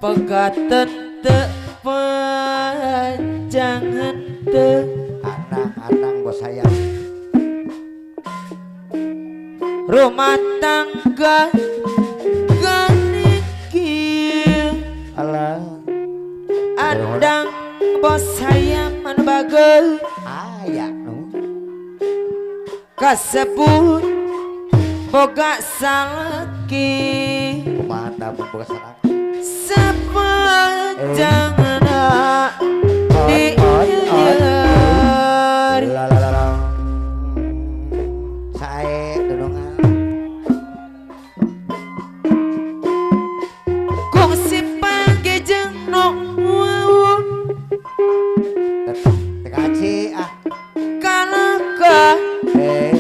Pegatan teu panjangan teu Anang-anang bos sayang rumah tangga ganikil alah andang bos hayam anu bageul aya nu kasebut boga salaki kumaha da boga sanak sapanjangna di lalalala sae dunungan kungsi pagi jeung nu wau tekaci ah kalaka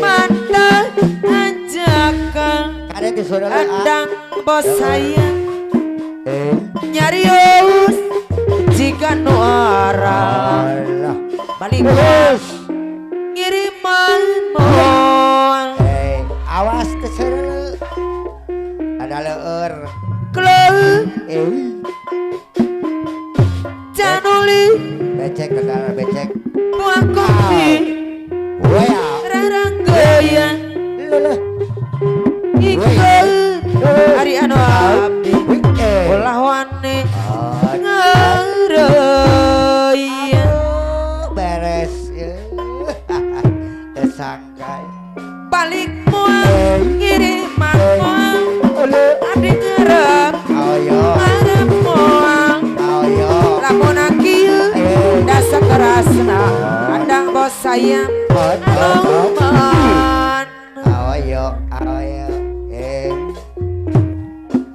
mata ajakan kade di saudara andang bos sayang nyarius jika nu arah alah balik terus ngiriman moal awas kesel ada leur kleu canuli becek kedara becek buah kopi wea raranggeyan leuh ikut hari anu abdi ulah wani ngareuyan beres sangkai balik moal ngiriman moal abdi ngarep ayo ngarep moal ayo lamun akieu dasa kerasna andang bos sayang aloman ayo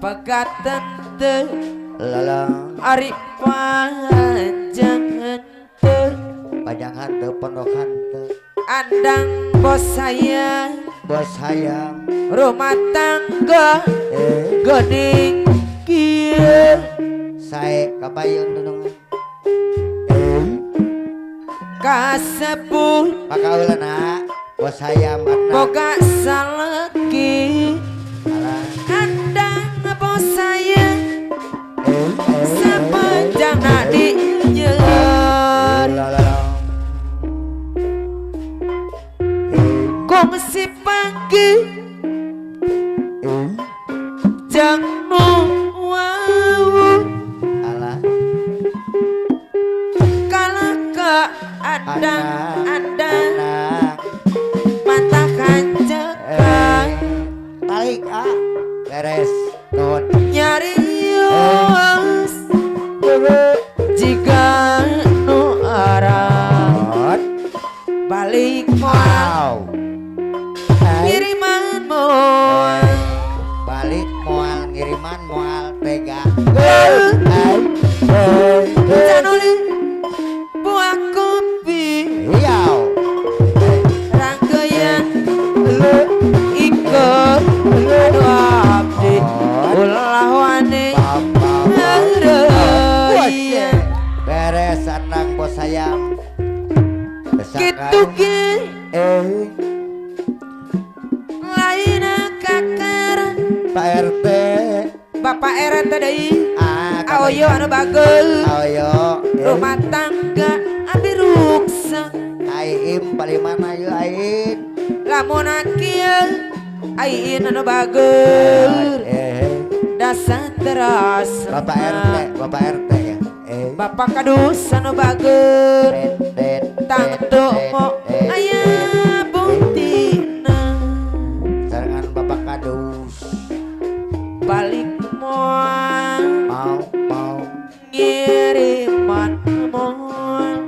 pegatan teu lalang ari panjangan teu pajangan teu pondokan teu andang bos sayang bos hayam rumah tangga geuning kieu sae kabayun dunungan kasebut pakaulana bos hayam anak boga saleki alah andang bos sayang sapanjangna dinyeur kongsi pagi jeung nu wau alah kalaka andang anak mata kancekan balik beres nuhun nyarios jika nu arah balik moal ngiriman moal balik moal ngiriman moal pega canuli buah kopi hiau rangkeuyan ikut anu abdi ulah wani ngareuyan beres anak bos sayang kitu ge laina kakar Pak RT Bapak RT deui kalau aoyo anu bageul ayo rumah tangga abdi ruksa Aim paling mana yuk Ain lamun akieu ain anu bageul dasar teras Bapak RT ya Bapak kadus anu bageul tangtu mo aya buktina sarangan Bapak kadus balik moal mau ngiriman moal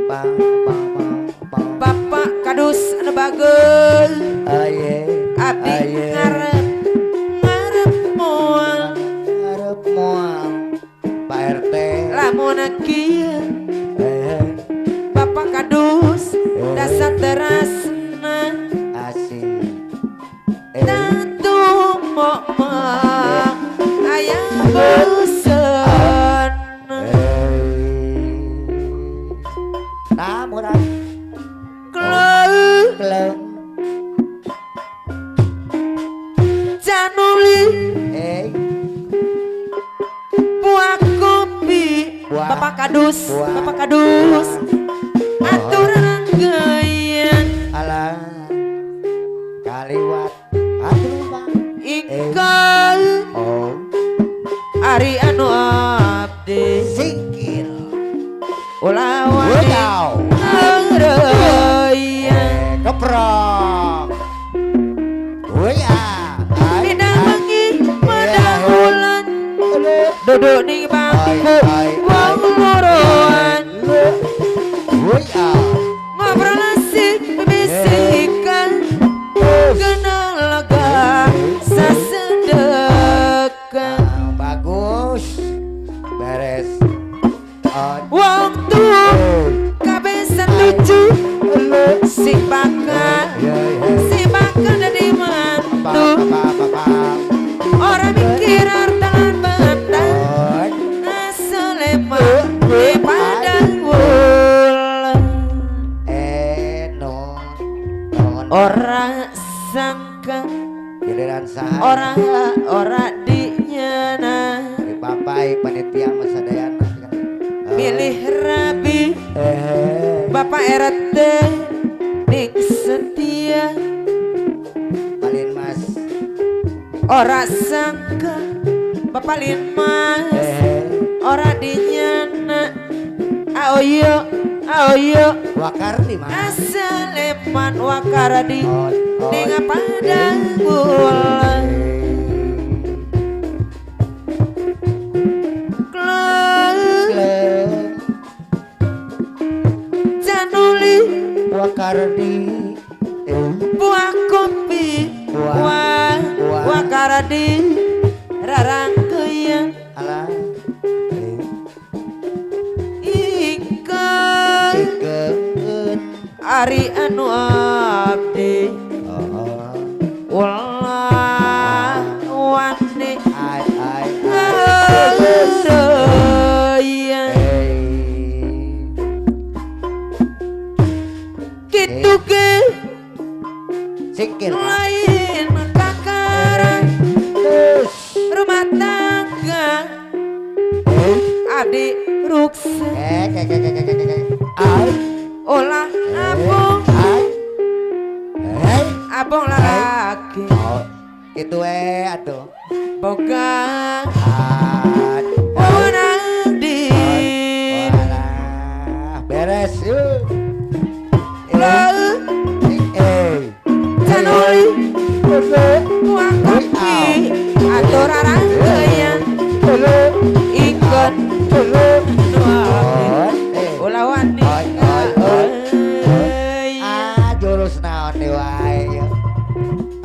bang Bapak kadus anu bageul aye abdi ngarep moal ngarep moal Pak RT lamun kieu Bapak kadus dasar terasna asik tatu mo aya bosen namun kleu canuli buah Bapak Kadus, Bapak Kadus. Aturan gaya Alah kaliwat atuh Bang. ingkang Oh Ari anu abdi singkil ulah wani Wadaw. ngeureuy keprok Woya Bina bengi madahulan duduk di bangku wong loroan Woya ngobrol asik bisikan kenal lega sasedekan bagus beres wong tuh kabeh setuju si bakal dari mantu orang mikir hartalan bentang ngaseleman di padang wulan orang sangka giliran saha orang dinyana papai panitia masadayana milih rabi Bapak RT ning setia Palin Mas ora sangka Bapak Lin Mas ora dinyana aoyo wakar di mana asaleman wakaradi ning padang bulan januli wakar di buah kopi wakaradi rarangkeun alah ingkang sikeun Ari anu abdi ulah wani ai ngeureuy kitu ge sikil lain kakaran rumah tangga abdi ruksa olah abong lalaki gitu atuh boga aduh wewenang di walah beres yuk januli buah kopi atur rarangkeun ikut ulah wani jurus naon deui wae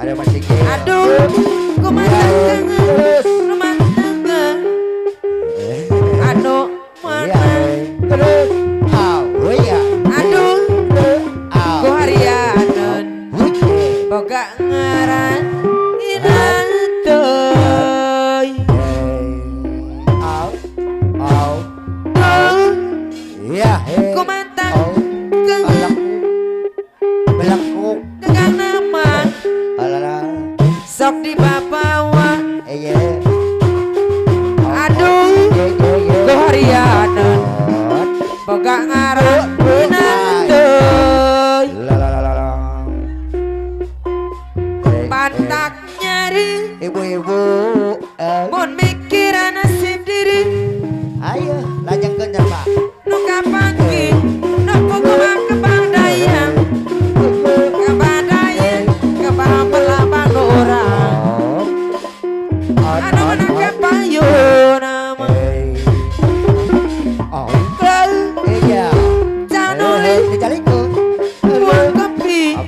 ada masih aduh kumaha kangen rumah tangga aduh mana aduh ku harianeun boga ngaran inang teuy kumantang kangen dengan nama sok dibawa aduh ku harianeun boga ngaran inang teuy pantak nyari ibu-ibu mun mikiran nasib diri ayo lajengkeun nya Pak nu kapanggi nu kumaha kebadayang kebabelah orang anu menang kepayun nama januli buah kopi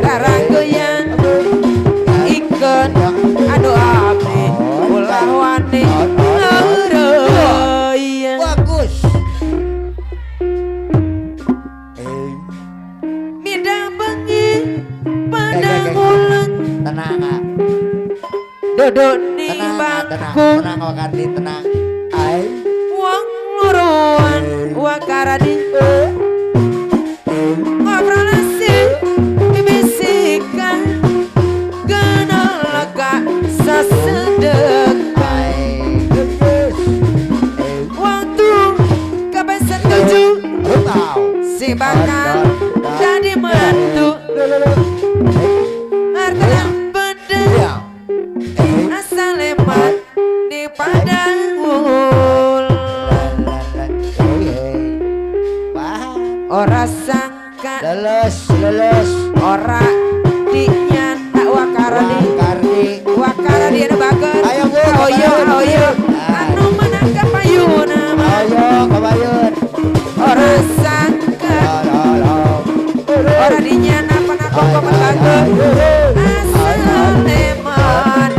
rarangkeun ikut aduh abdi ulah wani ngeureuy bagus midang bengi padang bulan tenang duduk di tenang bangku wakar di tenang ai wong luruan wakaradi ngobrol asik bisikan kenal lega sasedek waktu ora sangka leles ora dinyana wakaradi anu bager Ayo, Bu, ayo kebayun. anu menang kapayuna ayo kebayun ora sangka ora dinyana panakoko bager asal lemon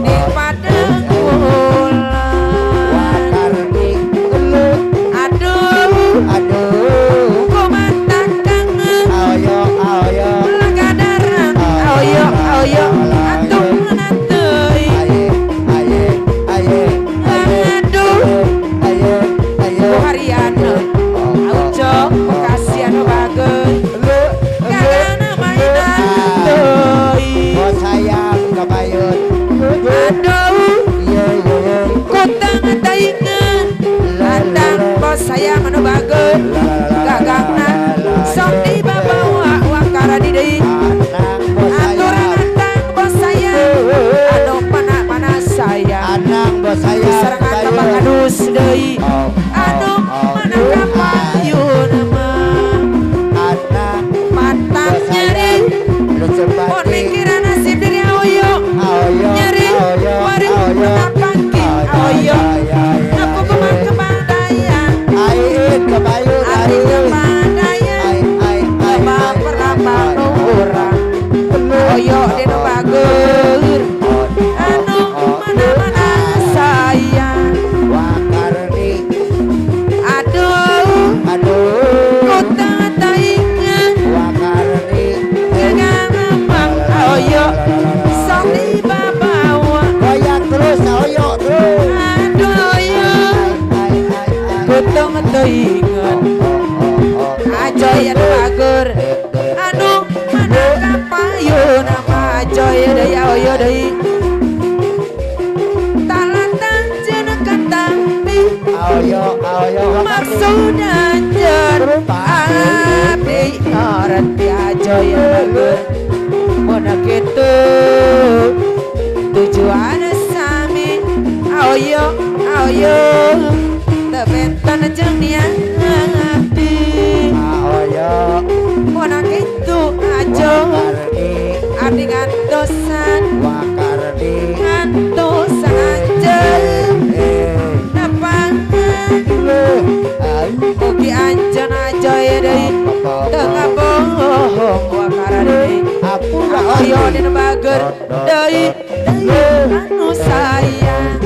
di padang bulan Wakardi aduh kumantan kangen ayo lagadaran ayo atuh menantui aduh hariana aujo bekasi anu bageus karana mainan deui bos sayang kebayun aduh kutang taingan andang bos sayang anu bageus gagangna sok dibawa wakara di deui aturan andang bos sayang anu mana sayang anak bos sayang serangan kapal kadus deui anu mana kapayun mah anak matan nyeri lu pon sepati mikiran nasib diri aoyo nyeri wari menapaki aoyo aku kemang kebandayang Ain kebayun ari kebandayang coba perapa nu urang aoyo dina bager anu mana sayang Wakardi aduh kutang taingan Wakardi Gengamang aoyo sok dibawa goyang terus ayo terus aduh ayo kutang taingan ajoy anu bager anu mana kapayun nama ajoy deui aoyo deui talatan cenah katambi ayo maksud anjeun abdi ngarti ajoy bager mun kitu tujuan sami aoyo teu benten jeung nia abdi ayo mun kitu ajo abdi ngantosan ngantosan anjeun napangan mugi anjeun ajoy deui teu ngabohong wakara deui aoyo dina bager deui anu sayang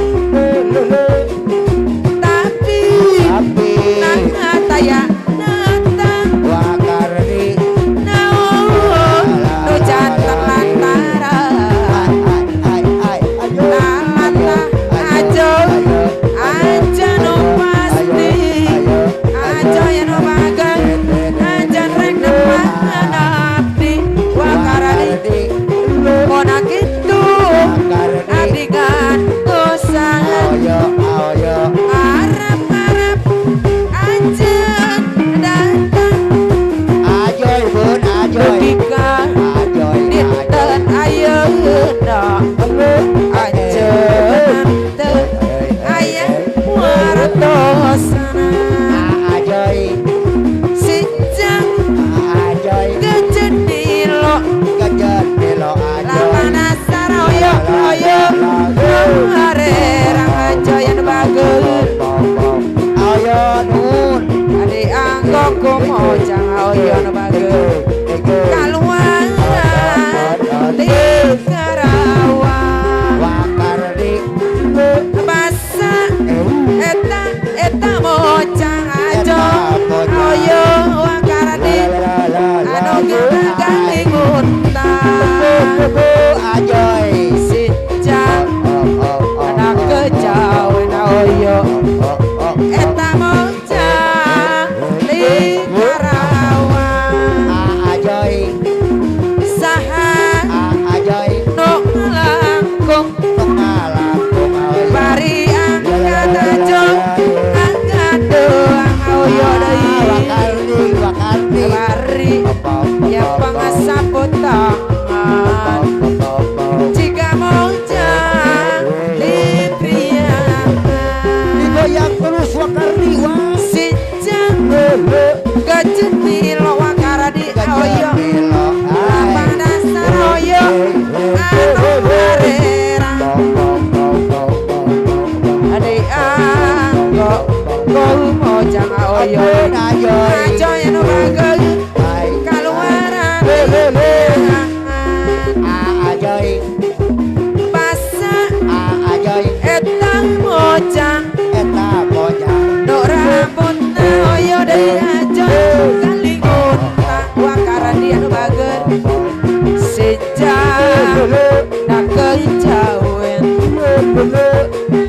anggo kau mau jangan oyo ajoy no bagus kaluaran ajoy basa ajoy etang mojang eta mojang no rambut na oyo dari ajoy kalingun tak wakaran dia no bagus sejak nak kejauhan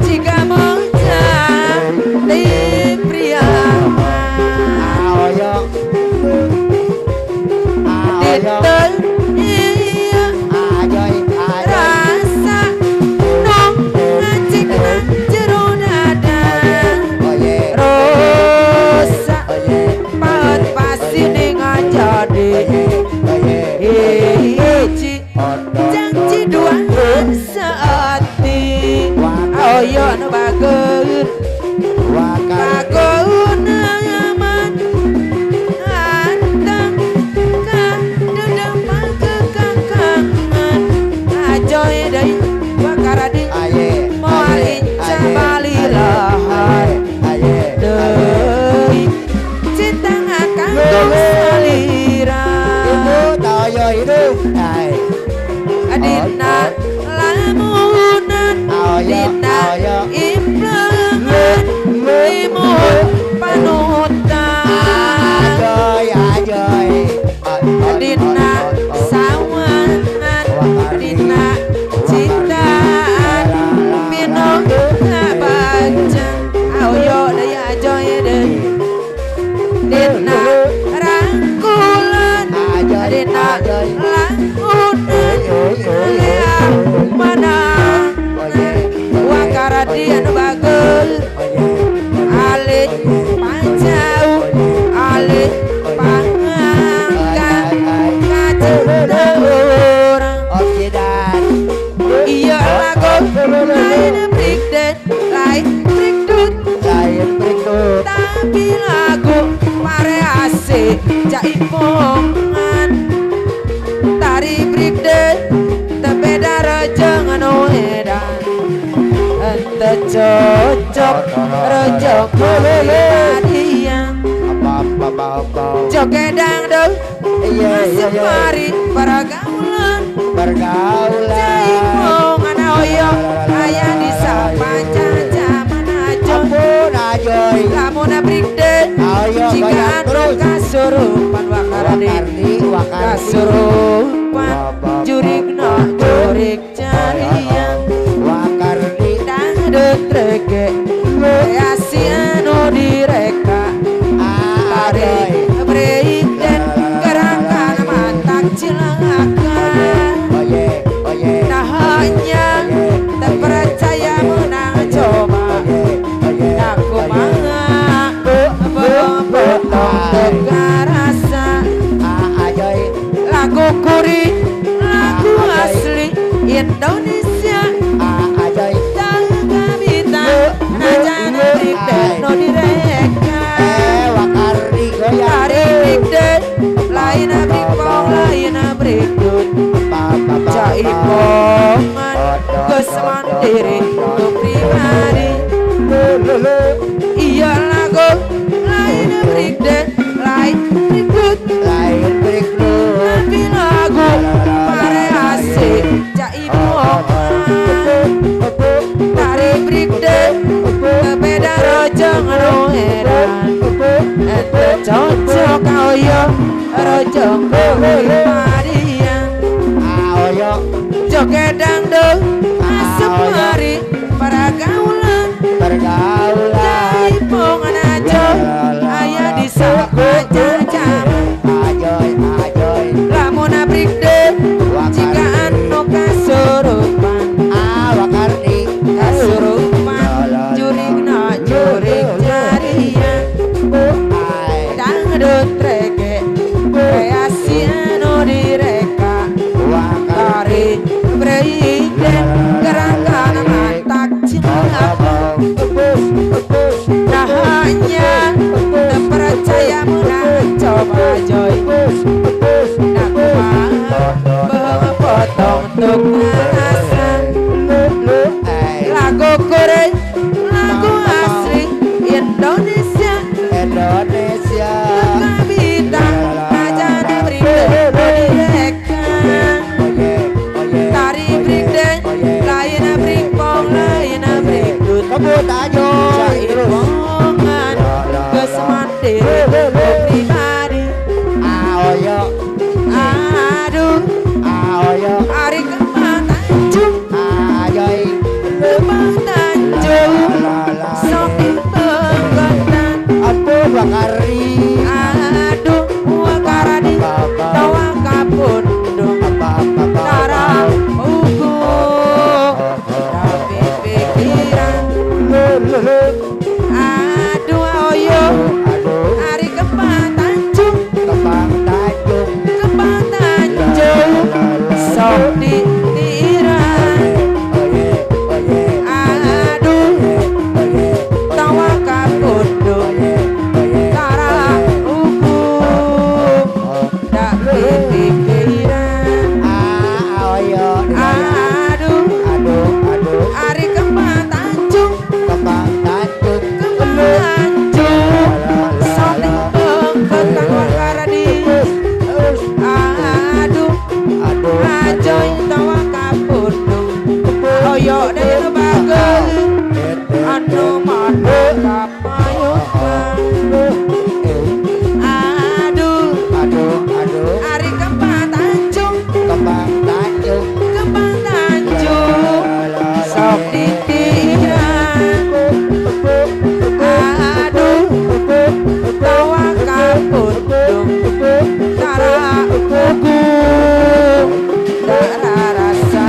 jika mojang di pria ayo ditel iya ajoy rasa nong ngacik nang jero dada oye rosa oye paut pasti ning ngajadi oye hiji janji dua seati ayo no bagus bagus aman antang ka dedang pagekakangan ajoy deui wakaradi moal inca bali lahan deui cinta ngakang salira adina lamunan dina implengan limun panutan dina sawangan dina cintaan minong ngabajang ayo deui ajoy deui dina rangkulan dina langunan leang manang wakaradian bagus alik panjau alik pangangkat kacinta orang iya lagu lain breakdance lain breakdut tapi lagu variasi jaipongan tari breakdance tebeda rejengan edan ente cocok rejok hadiah joget dangdut masuk mari pergaulan jaipongan oyo ayah di sapanjang zaman ajo lamun breakdance jika anu kasurupan wakaradi kasurupan jurigna jurig carian dangdut rege kreasi anu direka tari breakdance gerakan mantak cilakan nah hanya terpercaya menang coba aku potong rasa lagu kuri lagu asli Indonesia tangga bintang najana breakdance no direka tari breakdance lain breakpong lain breakdut jaipongan geus mandiri nu pribadi iya lagu lain breakdance lain breakdut tapi lagu variasi jaipongan tari breakdance beda rojong rohedan ente cocok oyo rojong padian joget dangdut masuk mari pergaulan jaipongan aja ayah di sapanjang zaman lamun breakdance jika anu kasurupan jurigna jurig jarian dangdut rege kreasi anu direka tari breakdance gerakan mantak cilakan nah hanya terpercaya menang coba joy nak potong untuk alasan lagu kore lagu Aduh oyo Ari kembang Tanjung Kembang Tanjung sok ditiran aduh tawa kapundung tara hukum dak pikiran aduh Ari kembang Tanjung kembang Tanjung sok dibengketan wakaradi aduh ajoy tawa kapundung oyo daya bagel anu madu kapayukan aduh Ari kembang Tanjung kembang Tanjung sok ditiran aduh tawa kapundung tara hukum tara rasa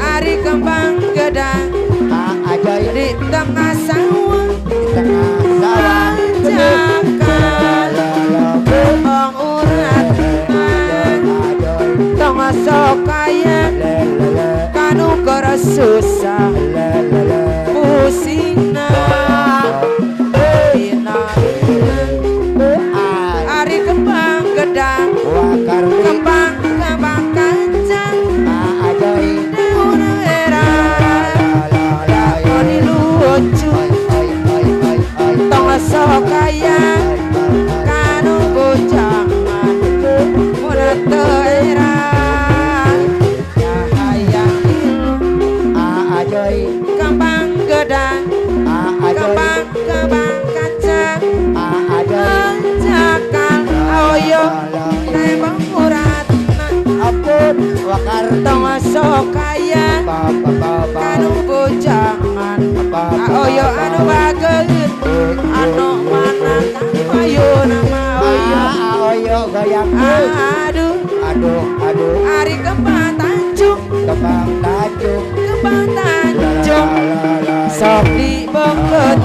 Ari kembang gedang di tengah sawah jakal pengurat tengah sokaya kanu kara susah pusina Ari kembang gedang kembang kancang daun merah lakoni lucu tengah sokaya kanu bujangan muda daerah cahaya ilu kembang gedang kembang kacang jakal oyo tembang urat tengah sokaya kanu bujangan oyo anu bagel anu mana ayo nama oyo goyang aduh Ari kembang Tanjung kembang Tanjung sok dibengket